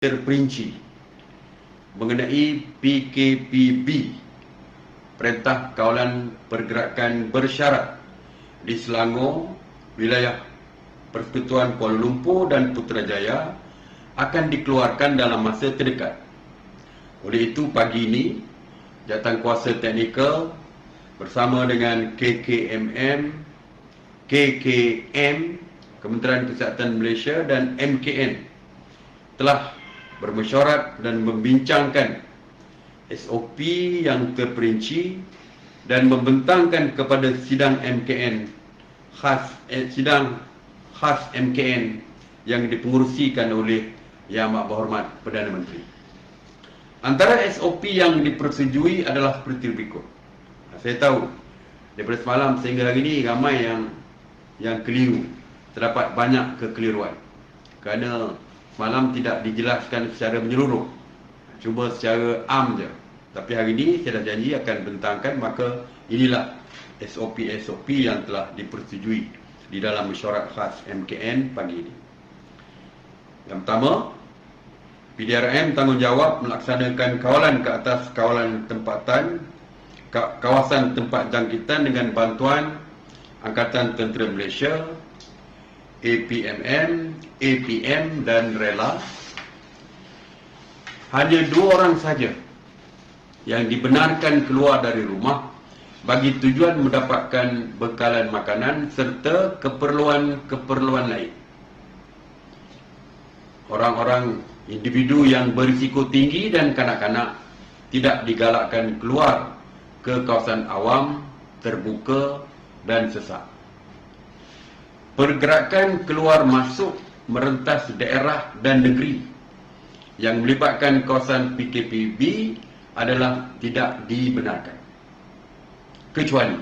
terperinci mengenai PKPB, Perintah Kawalan Pergerakan Bersyarat di Selangor, wilayah Persekutuan Kuala Lumpur dan Putrajaya akan dikeluarkan dalam masa terdekat. Oleh itu, pagi ini Jawatankuasa Teknikal bersama dengan KKMM, KKM, Kementerian Kesihatan Malaysia dan MKN telah bermesyuarat dan membincangkan SOP yang terperinci dan membentangkan kepada sidang khas MKN yang dipengerusikan oleh Yang Amat Berhormat Perdana Menteri. Antara SOP yang dipersetujui adalah seperti berikut. Saya tahu daripada semalam sehingga hari ini ramai yang keliru, terdapat banyak kekeliruan kerana semalam tidak dijelaskan secara menyeluruh, cuma secara am je. Tapi hari ini saya dah janji akan bentangkan, maka inilah SOP-SOP yang telah dipersetujui di dalam mesyuarat khas MKN pagi ini. Yang pertama, PDRM tanggungjawab melaksanakan kawalan ke atas kawalan tempatan kawasan tempat jangkitan dengan bantuan Angkatan Tentera Malaysia, APMM, APM dan Rela. Hanya 2 orang saja yang dibenarkan keluar dari rumah bagi tujuan mendapatkan bekalan makanan serta keperluan-keperluan lain. Orang-orang individu yang berisiko tinggi dan kanak-kanak tidak digalakkan keluar ke kawasan awam, terbuka dan sesak. Pergerakan keluar masuk merentas daerah dan negeri yang melibatkan kawasan PKPB adalah tidak dibenarkan. Kecuali,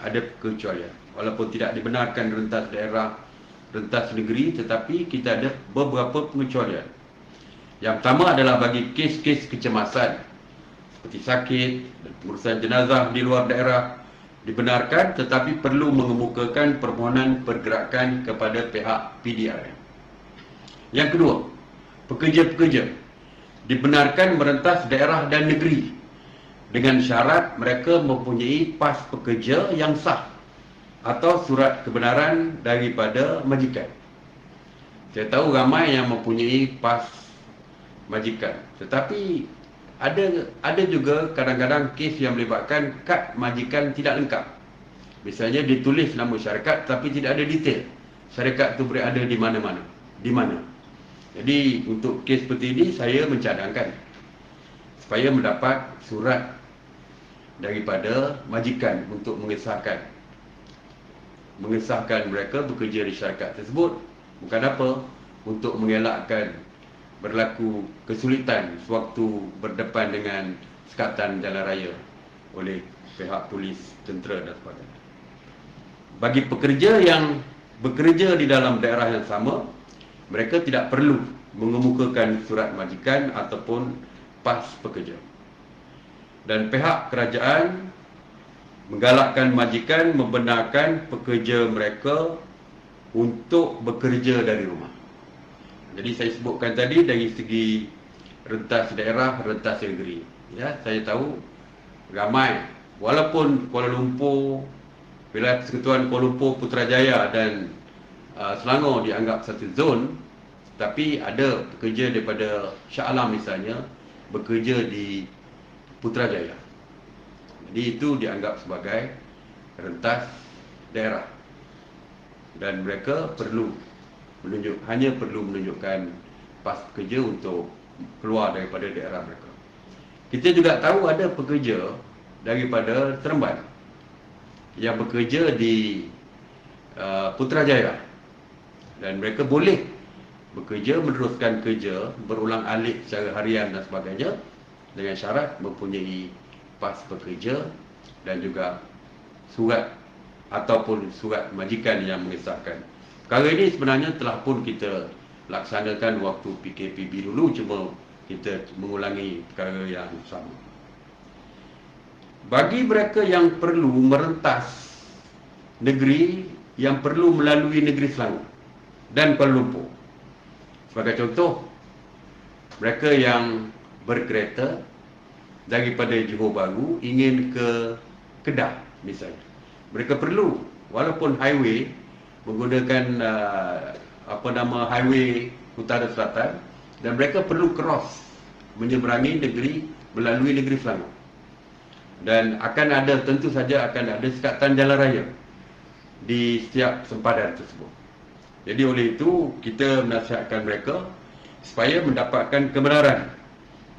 ada kecualian. Walaupun tidak dibenarkan rentas daerah, rentas negeri, tetapi kita ada beberapa pengecualian. Yang pertama adalah bagi kes-kes kecemasan seperti sakit dan pengurusan jenazah di luar daerah dibenarkan, tetapi perlu mengemukakan permohonan pergerakan kepada pihak PDRM. Yang kedua, pekerja-pekerja dibenarkan merentas daerah dan negeri dengan syarat mereka mempunyai pas pekerja yang sah atau surat kebenaran daripada majikan. Saya tahu ramai yang mempunyai pas majikan, tetapi ada juga kadang-kadang kes yang melibatkan kad majikan tidak lengkap. Misalnya ditulis nama syarikat tapi tidak ada detail syarikat itu berada di mana-mana, di mana. Jadi untuk kes seperti ini saya mencadangkan supaya mendapat surat daripada majikan untuk mengesahkan mereka bekerja di syarikat tersebut. Bukan apa, untuk mengelakkan berlaku kesulitan sewaktu berdepan dengan sekatan jalan raya oleh pihak polis, tentera dan sebagainya. Bagi pekerja yang bekerja di dalam daerah yang sama, mereka tidak perlu mengemukakan surat majikan ataupun pas pekerja. Dan pihak kerajaan menggalakkan majikan membenarkan pekerja mereka untuk bekerja dari rumah. Jadi saya sebutkan tadi dari segi rentas daerah, rentas negeri. Ya, saya tahu ramai, walaupun Kuala Lumpur, wilayah Persekutuan Kuala Lumpur, Putrajaya dan Selangor dianggap satu zon, tapi ada pekerja daripada Shah Alam misalnya bekerja di Putrajaya. Jadi itu dianggap sebagai rentas daerah. Dan mereka hanya perlu menunjukkan pas pekerja untuk keluar daripada daerah mereka. Kita juga tahu ada pekerja daripada Seremban yang bekerja di Putrajaya dan mereka boleh bekerja, meneruskan kerja berulang-alik secara harian dan sebagainya dengan syarat mempunyai pas pekerja dan juga surat ataupun surat majikan yang mengesahkan. Perkara ini sebenarnya telah pun kita laksanakan waktu PKPB dulu, cuma kita mengulangi perkara yang sama. Bagi mereka yang perlu merentas negeri, yang perlu melalui negeri Selangor dan Kuala Lumpur, sebagai contoh, mereka yang berkereta daripada Johor Bahru ingin ke Kedah misalnya, mereka perlu, walaupun highway menggunakan highway utara selatan, dan mereka perlu cross menyeberangi negeri, melalui negeri Selangor. Dan tentu saja akan ada sekatan jalan raya di setiap sempadan tersebut. Jadi oleh itu kita menasihatkan mereka supaya mendapatkan kebenaran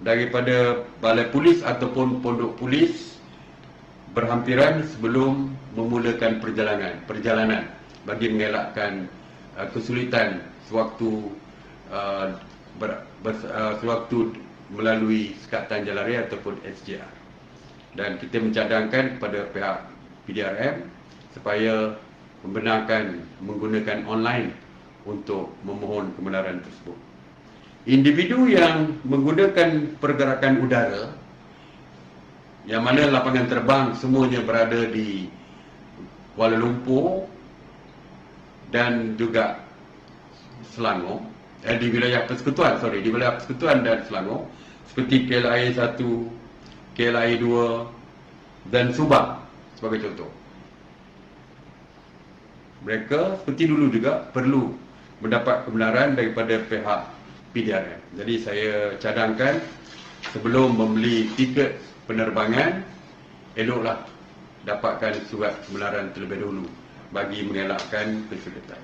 daripada balai polis ataupun pondok polis berhampiran sebelum memulakan perjalanan bagi mengelakkan kesulitan sewaktu melalui sekatan jalan raya ataupun SJR. Dan kita mencadangkan kepada pihak PDRM supaya membenarkan menggunakan online untuk memohon kebenaran tersebut. Individu yang menggunakan pergerakan udara, yang mana lapangan terbang semuanya berada di Kuala Lumpur dan juga Selangor, di wilayah persekutuan dan Selangor, seperti KLIA 1, KLIA 2 dan Subang sebagai contoh. Mereka seperti dulu juga perlu mendapat kebenaran daripada pihak PDRM. Jadi saya cadangkan sebelum membeli tiket penerbangan, eloklah dapatkan surat kebenaran terlebih dahulu bagi mengelakkan kesulitan.